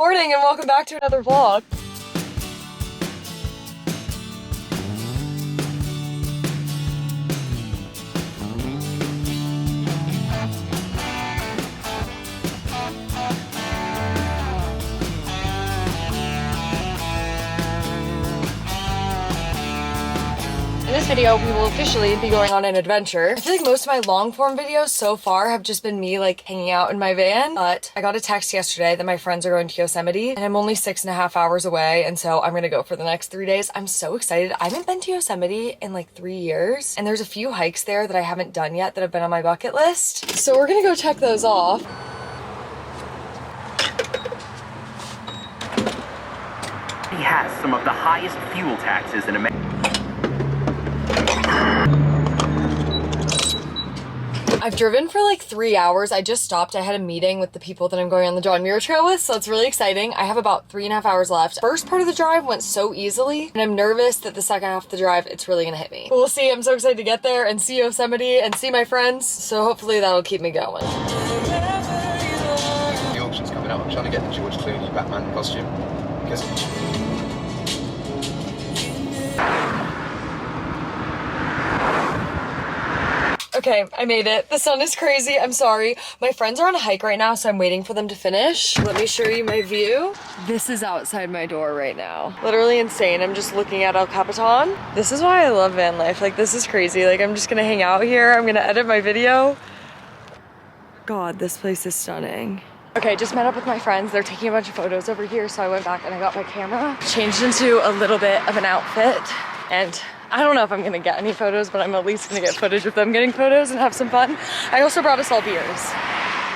Morning and welcome back to another vlog. In this video, we will officially be going on an adventure. I feel like most of my long form videos so far have just been me like hanging out in my van, but I got a text yesterday that my friends are going to Yosemite and I'm only 6.5 hours away. And so I'm gonna go for the next 3 days. I'm so excited. I haven't been to Yosemite in like 3 years and there's a few hikes there that I haven't done yet that have been on my bucket list. So we're gonna go check those off. He has some of the highest fuel taxes in America. I've driven for like 3 hours. I just stopped. I had a meeting with the people that I'm going on the John Muir Trail with, so it's really exciting. I have about 3.5 hours left. First part of the drive went so easily, and I'm nervous that the second half of the drive, it's really gonna hit me. But we'll see. I'm so excited to get there and see Yosemite and see my friends, so hopefully that'll keep me going. The auction's coming up. I'm trying to get the George Clooney Batman costume. Because Okay, I made it. The sun is crazy. I'm sorry. My friends are on a hike right now, so I'm waiting for them to finish. Let me show you my view. This is outside my door right now. Literally insane. I'm just looking at El Capitan. This is why I love van life. Like, this is crazy. Like, I'm just gonna hang out here. I'm gonna edit my video. God, this place is stunning. Okay, just met up with my friends. They're taking a bunch of photos over here, so I went back and I got my camera. Changed into a little bit of an outfit, and I don't know if I'm gonna get any photos, but I'm at least gonna get footage of them getting photos and have some fun. I also brought us all beers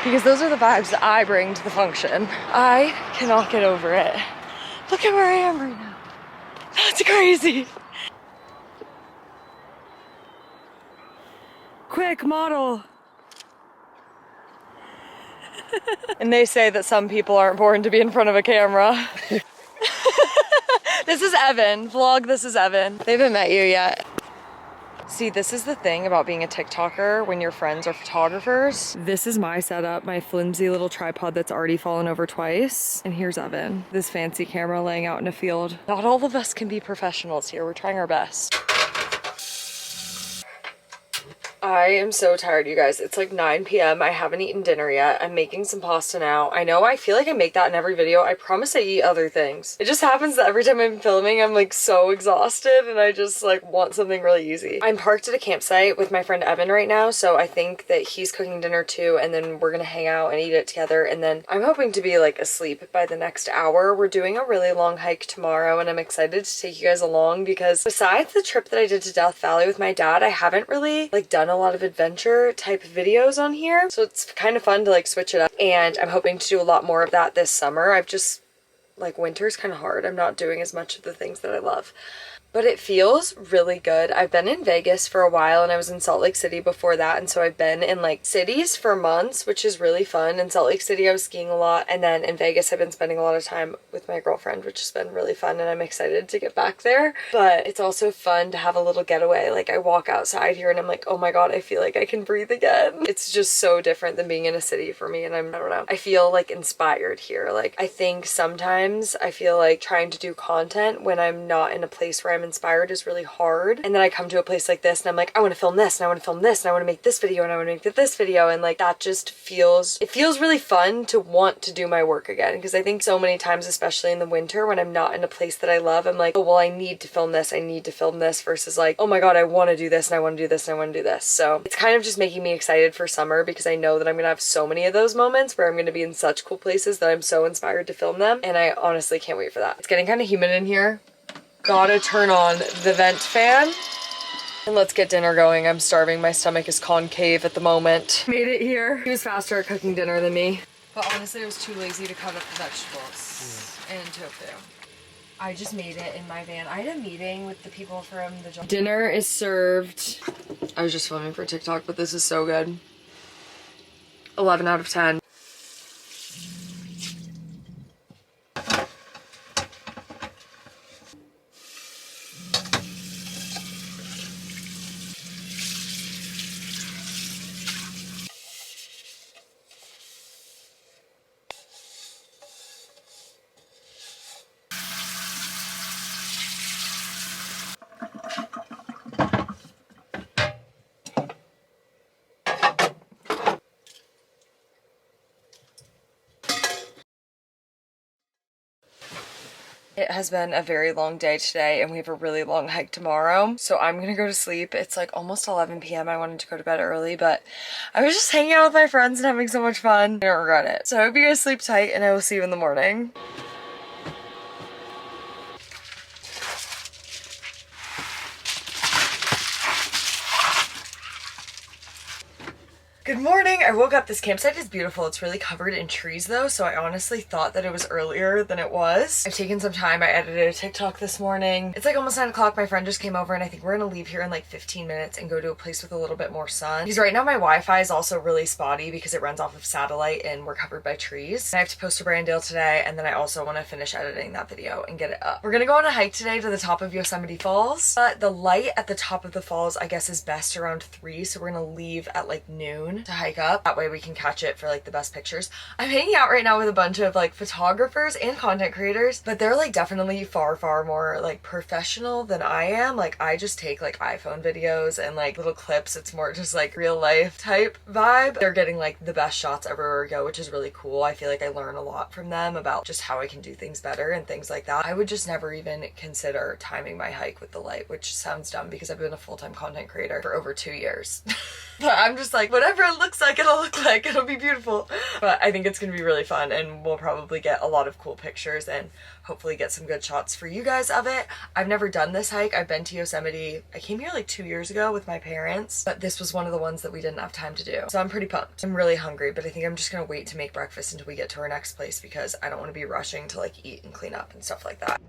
because those are the vibes that I bring to the function. I cannot get over it. Look at where I am right now. That's crazy. Quick, model. And they say that some people aren't born to be in front of a camera. This is Evan. Vlog, this is Evan. They haven't met you yet. See, this is the thing about being a TikToker when your friends are photographers. This is my setup, my flimsy little tripod that's already fallen over twice. And here's Evan, this fancy camera laying out in a field. Not all of us can be professionals here. We're trying our best. I am so tired, you guys. It's like 9 p.m. I haven't eaten dinner yet. I'm making some pasta now. I know I feel like I make that in every video. I promise I eat other things. It just happens that every time I'm filming, I'm like so exhausted and I just like want something really easy. I'm parked at a campsite with my friend Evan right now, so I think that he's cooking dinner too, and then we're gonna hang out and eat it together, and then I'm hoping to be like asleep by the next hour. We're doing a really long hike tomorrow and I'm excited to take you guys along because besides the trip that I did to Death Valley with my dad, I haven't really like done a lot of adventure type videos on here, so it's kind of fun to like switch it up, and I'm hoping to do a lot more of that this summer. I've just like, winter's kind of hard. I'm not doing as much of the things that I love, but it feels really good. I've been in Vegas for a while and I was in Salt Lake City before that, and so I've been in like cities for months, which is really fun. In Salt Lake City I was skiing a lot, and then in Vegas I've been spending a lot of time with my girlfriend, which has been really fun, and I'm excited to get back there. But it's also fun to have a little getaway. Like, I walk outside here and I'm like, oh my god, I feel like I can breathe again. It's just so different than being in a city for me, and I don't know, I feel like inspired here. Like, I think sometimes I feel like trying to do content when I'm not in a place where I'm inspired is really hard, and then I come to a place like this and I'm like, I want to film this and I want to film this and I want to make this video and I want to make this video, and like that just feels, it feels really fun to want to do my work again, because I think so many times, especially in the winter when I'm not in a place that I love, I'm like, oh well, I need to film this, I need to film this, versus like, oh my god, I want to do this and I want to do this and I want to do this. So it's kind of just making me excited for summer, because I know that I'm gonna have so many of those moments where I'm gonna be in such cool places that I'm so inspired to film them, and I honestly can't wait for that. It's getting kind of humid in here. Gotta turn on the vent fan. And let's get dinner going. I'm starving. My stomach is concave at the moment. Made it here. He was faster at cooking dinner than me. But honestly, I was too lazy to cut up the vegetables and tofu. I just made it in my van. I had a meeting with the people from the job. Dinner is served. I was just filming for TikTok, but this is so good. 11 out of 10. It has been a very long day today and we have a really long hike tomorrow. So I'm gonna go to sleep. It's like almost 11 p.m. I wanted to go to bed early, but I was just hanging out with my friends and having so much fun. I don't regret it. So I hope you guys sleep tight and I will see you in the morning. Good morning. I woke up. This campsite is beautiful. It's really covered in trees though, so I honestly thought that it was earlier than it was. I've taken some time. I edited a TikTok this morning. It's like almost 9 o'clock. My friend just came over and I think we're gonna leave here in like 15 minutes and go to a place with a little bit more sun. Because right now my Wi-Fi is also really spotty because it runs off of satellite and we're covered by trees. And I have to post to Brandale today, and then I also want to finish editing that video and get it up. We're gonna go on a hike today to the top of Yosemite Falls. But the light at the top of the falls I guess is best around 3, so we're gonna leave at like noon to hike up. That way we can catch it for like the best pictures. I'm hanging out right now with a bunch of like photographers and content creators, but they're like definitely far more like professional than I am. Like I just take like iPhone videos and like little clips. It's more just like real life type vibe. They're getting like the best shots everywhere we go, which is really cool. I feel like I learn a lot from them about just how I can do things better and things like that. I would just never even consider timing my hike with the light, which sounds dumb because I've been a full-time content creator for over 2 years. But I'm just like, whatever it looks like, it'll look like, it'll be beautiful. But I think it's gonna be really fun and we'll probably get a lot of cool pictures and hopefully get some good shots for you guys of it. I've never done this hike. I've been to Yosemite. I came here like 2 years ago with my parents, but this was one of the ones that we didn't have time to do. So I'm pretty pumped. I'm really hungry, but I think I'm just gonna wait to make breakfast until we get to our next place because I don't wanna be rushing to like eat and clean up and stuff like that.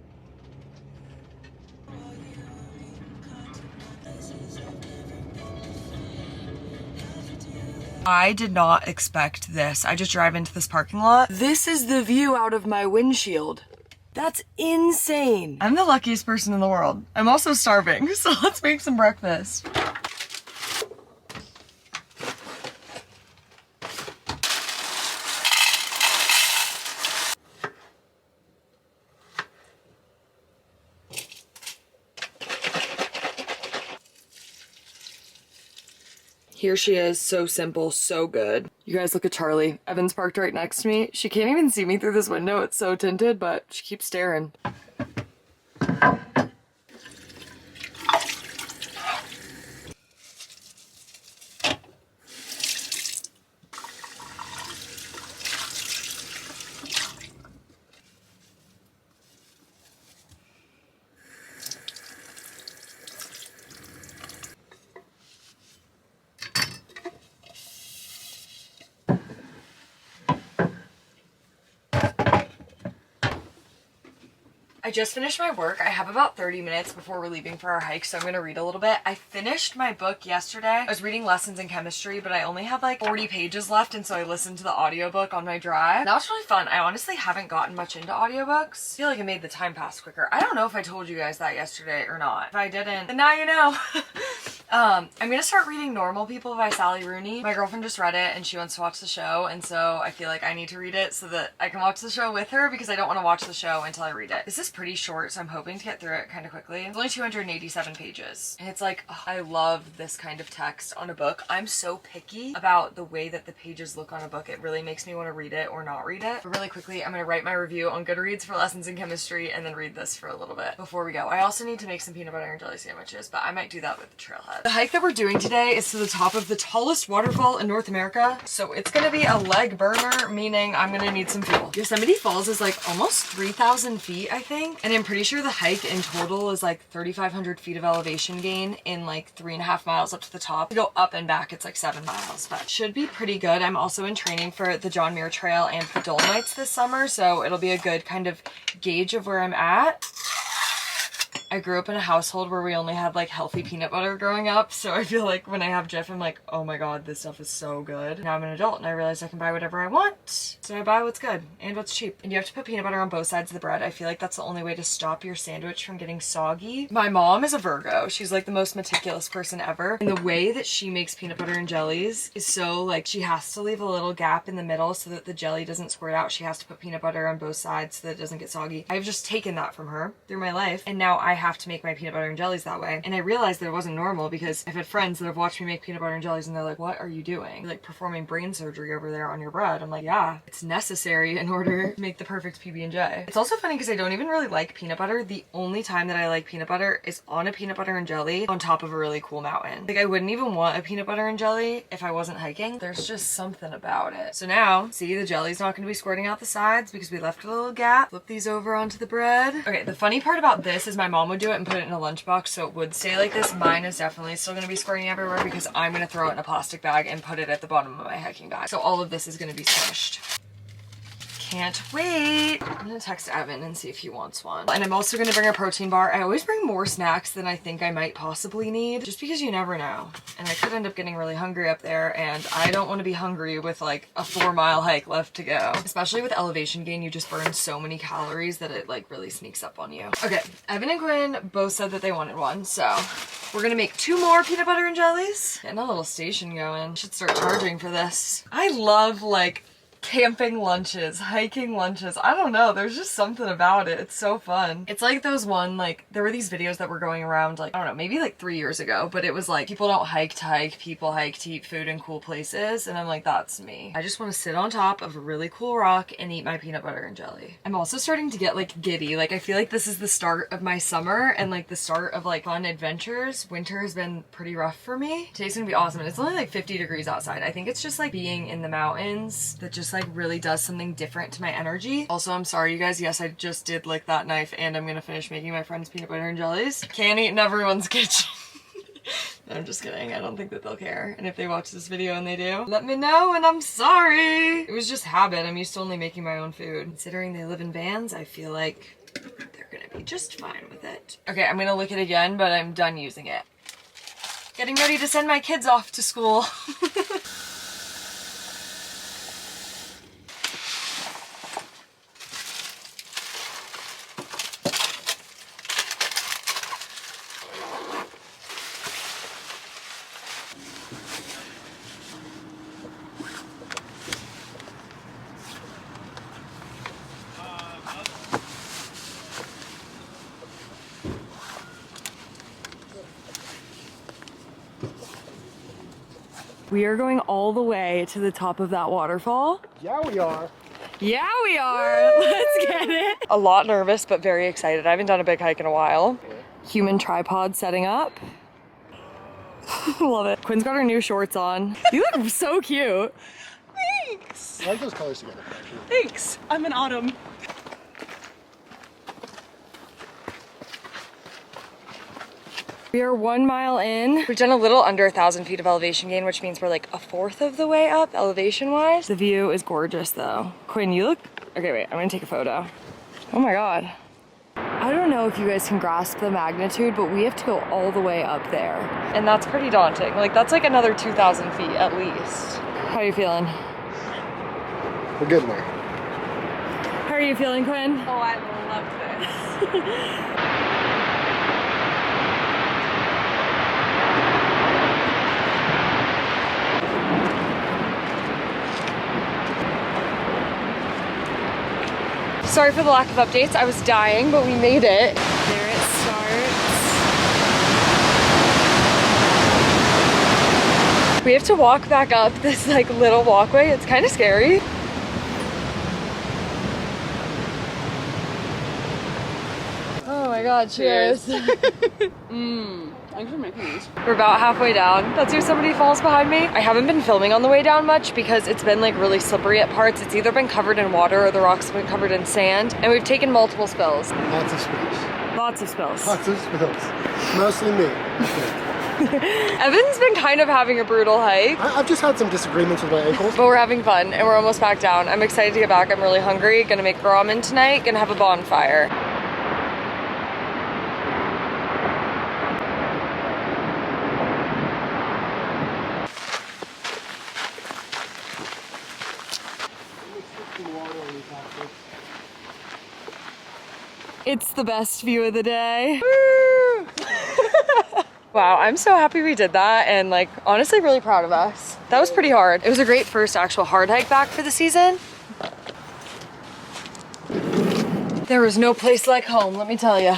I did not expect this. I just drive into this parking lot. This is the view out of my windshield. That's insane. I'm the luckiest person in the world. I'm also starving, so let's make some breakfast. Here she is, so simple, so good. You guys look at Charlie. Evan's parked right next to me. She can't even see me through this window. It's so tinted, but she keeps staring. I just finished my work. I have about 30 minutes before we're leaving for our hike, so I'm gonna read a little bit. I finished my book yesterday. I was reading Lessons in Chemistry, but I only had like 40 pages left, and so I listened to the audiobook on my drive. That was really fun. I honestly haven't gotten much into audiobooks. I feel like it made the time pass quicker. I don't know if I told you guys that yesterday or not. If I didn't, then now you know. I'm gonna start reading Normal People by Sally Rooney. My girlfriend just read it and she wants to watch the show, and so I feel like I need to read it so that I can watch the show with her because I don't want to watch the show until I read it. This is pretty short, so I'm hoping to get through it kind of quickly. It's only 287 pages. And it's like, oh, I love this kind of text on a book. I'm so picky about the way that the pages look on a book. It really makes me want to read it or not read it. But really quickly, I'm gonna write my review on Goodreads for Lessons in Chemistry and then read this for a little bit before we go. I also need to make some peanut butter and jelly sandwiches, but I might do that with the trailhead. The hike that we're doing today is to the top of the tallest waterfall in North America. So it's gonna be a leg burner, meaning I'm gonna need some fuel. Yosemite Falls is like almost 3,000 feet, I think. And I'm pretty sure the hike in total is like 3,500 feet of elevation gain in like 3.5 miles up to the top. To go up and back, it's like 7 miles, but should be pretty good. I'm also in training for the John Muir Trail and the Dolomites this summer, so it'll be a good kind of gauge of where I'm at. I grew up in a household where we only had like healthy peanut butter growing up, so I feel like when I have Jif, I'm like, oh my god, this stuff is so good. Now I'm an adult and I realize I can buy whatever I want, so I buy what's good and what's cheap. And you have to put peanut butter on both sides of the bread. I feel like that's the only way to stop your sandwich from getting soggy. My mom is a Virgo. She's like the most meticulous person ever, and the way that she makes peanut butter and jellies is so like, she has to leave a little gap in the middle so that the jelly doesn't squirt out. She has to put peanut butter on both sides so that it doesn't get soggy. I've just taken that from her through my life, and now I have to make my peanut butter and jellies that way. And I realized that it wasn't normal because I've had friends that have watched me make peanut butter and jellies and they're like, what are you doing? You're like performing brain surgery over there on your bread. I'm like, yeah, it's necessary in order to make the perfect PB&J. It's also funny because I don't even really like peanut butter. The only time that I like peanut butter is on a peanut butter and jelly on top of a really cool mountain. Like I wouldn't even want a peanut butter and jelly if I wasn't hiking. There's just something about it. So now, see, the jelly's not gonna be squirting out the sides because we left a little gap. Flip these over onto the bread. Okay, the funny part about this is my mom would do it and put it in a lunchbox so it would stay like this. Mine is definitely still gonna be squirting everywhere because I'm gonna throw it in a plastic bag and put it at the bottom of my hiking bag. So all of this is gonna be smushed. Can't wait. I'm gonna text Evan and see if he wants one. And I'm also gonna bring a protein bar. I always bring more snacks than I think I might possibly need, just because you never know. And I could end up getting really hungry up there, and I don't want to be hungry with like a 4-mile hike left to go. Especially with elevation gain, you just burn so many calories that it like really sneaks up on you. Okay, Evan and Quinn both said that they wanted one, so we're gonna make 2 more peanut butter and jellies. Getting a little station going. Should start charging for this. I love like camping lunches, hiking lunches. I don't know, there's just something about it. It's so fun. It's like those like there were these videos that were going around like, I don't know, maybe like 3 years ago, but it was like people don't hike to hike, people hike to eat food in cool places, and I'm like, that's me. I just want to sit on top of a really cool rock and eat my peanut butter and jelly. I'm also starting to get like giddy. Like I feel like this is the start of my summer and like the start of like fun adventures. Winter has been pretty rough for me. Today's gonna be awesome, and it's only like 50 degrees outside. I think it's just like being in the mountains that just like really does something different to my energy. Also, I'm sorry you guys, yes, I just did lick that knife and I'm gonna finish making my friend's peanut butter and jellies. Can't eat in everyone's kitchen. No, I'm just kidding. I don't think that they'll care. And if they watch this video and they do, let me know, and I'm sorry. It was just habit. I'm used to only making my own food. Considering they live in vans, I feel like they're gonna be just fine with it. Okay, I'm gonna lick it again, but I'm done using it. Getting ready to send my kids off to school. We are going all the way to the top of that waterfall. Yeah, we are. Yeah, we are. Let's get it. A lot nervous, but very excited. I haven't done a big hike in a while. Human tripod setting up. Love it. Quinn's got her new shorts on. You look so cute. Thanks. I like those colors together. Thanks. I'm an autumn. We are 1 mile in. We've done a little under 1,000 feet of elevation gain, which means we're like 1/4 of the way up elevation wise. The view is gorgeous though. Quinn, you look, okay, wait, I'm gonna take a photo. Oh my God. I don't know if you guys can grasp the magnitude, but we have to go all the way up there. And that's pretty daunting. Like that's like another 2,000 feet at least. How are you feeling? We're getting there. How are you feeling, Quinn? Oh, I love this. Sorry for the lack of updates. I was dying, but we made it. There it starts. We have to walk back up this like little walkway. It's kind of scary. Oh my God, cheers. Thanks for making these. We're about halfway down. Let's see if somebody falls behind me. I haven't been filming on the way down much because it's been like really slippery at parts. It's either been covered in water or the rocks have been covered in sand. And we've taken multiple spills. Lots of spills. Lots of spills. Lots of spills. Mostly me. Evan's been kind of having a brutal hike. I've just had some disagreements with my ankles. But we're having fun and we're almost back down. I'm excited to get back. I'm really hungry. Gonna make ramen tonight. Gonna have a bonfire. It's the best view of the day. Woo! Wow, I'm so happy we did that and like honestly really proud of us. That was pretty hard. It was a great first actual hard hike back for the season. There was no place like home, let me tell you.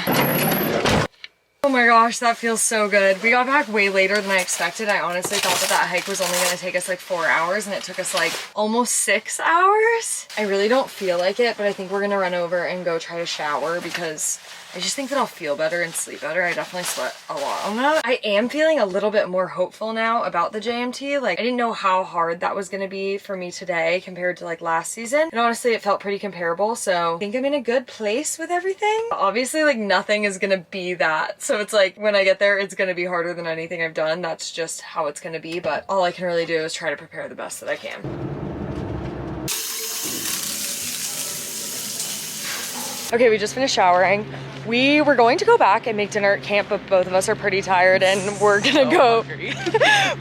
Oh my gosh, that feels so good. We got back way later than I expected. I honestly thought that hike was only gonna take us like 4 hours and it took us like almost 6 hours. I really don't feel like it, but I think we're gonna run over and go try to shower because I just think that I'll feel better and sleep better. I definitely slept a lot on that. I am feeling a little bit more hopeful now about the JMT. Like, I didn't know how hard that was gonna be for me today compared to like last season. And honestly, it felt pretty comparable. So I think I'm in a good place with everything. Obviously, like nothing is gonna be that. So it's like when I get there, it's gonna be harder than anything I've done. That's just how it's gonna be. But all I can really do is try to prepare the best that I can. Okay, we just finished showering. We were going to go back and make dinner at camp, but both of us are pretty tired and we're gonna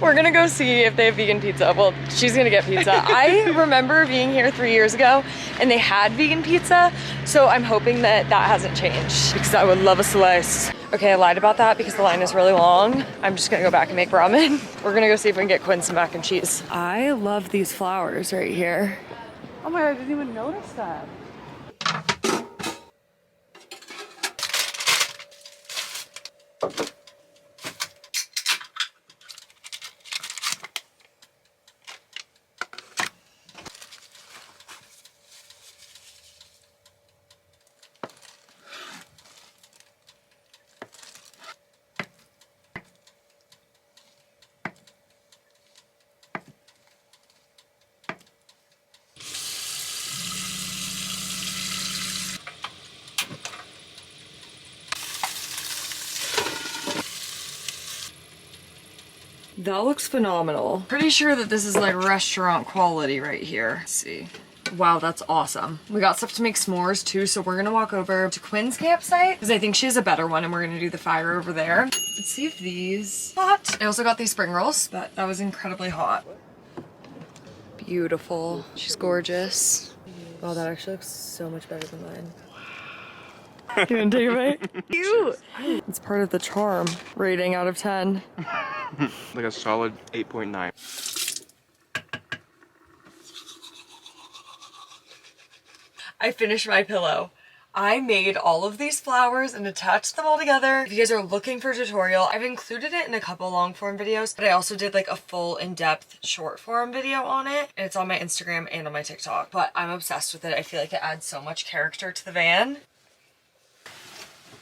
we're gonna go see if they have vegan pizza. Well, she's gonna get pizza. I remember being here 3 years ago and they had vegan pizza, so I'm hoping that that hasn't changed because I would love a slice. Okay, I lied about that because the line is really long. I'm just gonna go back and make ramen. We're gonna go see if we can get Quinn some mac and cheese. I love these flowers right here. Oh my god, I didn't even notice that. That looks phenomenal. Pretty sure that this is like restaurant quality right here. Let's see. Wow, that's awesome. We got stuff to make s'mores too, so we're gonna walk over to Quinn's campsite because I think she has a better one and we're gonna do the fire over there. Let's see if these hot. I also got these spring rolls, but that was incredibly hot. Beautiful. She's gorgeous. Wow, that actually looks so much better than mine. You wanna take a bite? Cute! It's part of the charm. Rating out of 10. Like a solid 8.9. I finished my pillow. I made all of these flowers and attached them all together. If you guys are looking for a tutorial, I've included it in a couple long form videos, but I also did like a full in-depth short form video on it. And it's on my Instagram and on my TikTok, but I'm obsessed with it. I feel like it adds so much character to the van.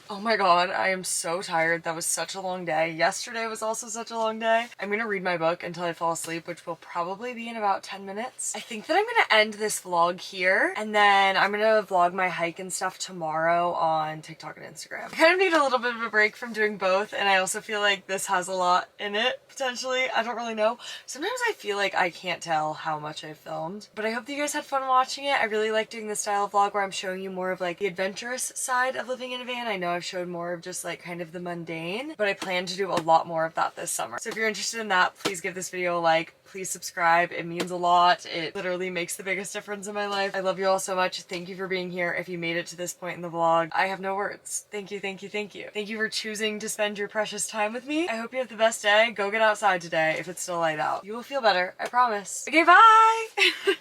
Oh my god, I am so tired. That was such a long day. Yesterday was also such a long day. I'm gonna read my book until I fall asleep, which will probably be in about 10 minutes. I think that I'm gonna end this vlog here, and then I'm gonna vlog my hike and stuff tomorrow on TikTok and Instagram. I kind of need a little bit of a break from doing both, and I also feel like this has a lot in it, potentially. I don't really know. Sometimes I feel like I can't tell how much I've filmed, but I hope that you guys had fun watching it. I really like doing this style of vlog where I'm showing you more of like the adventurous side of living in a van. I know I've showed more of just like kind of the mundane, but I plan to do a lot more of that this summer. So if you're interested in that, please give this video a like, please subscribe. It means a lot. It literally makes the biggest difference in my life. I love you all so much. Thank you for being here. If you made it to this point in the vlog, I have no words. Thank you, thank you, thank you. Thank you for choosing to spend your precious time with me. I hope you have the best day. Go get outside today if it's still light out. You will feel better, I promise. Okay, bye!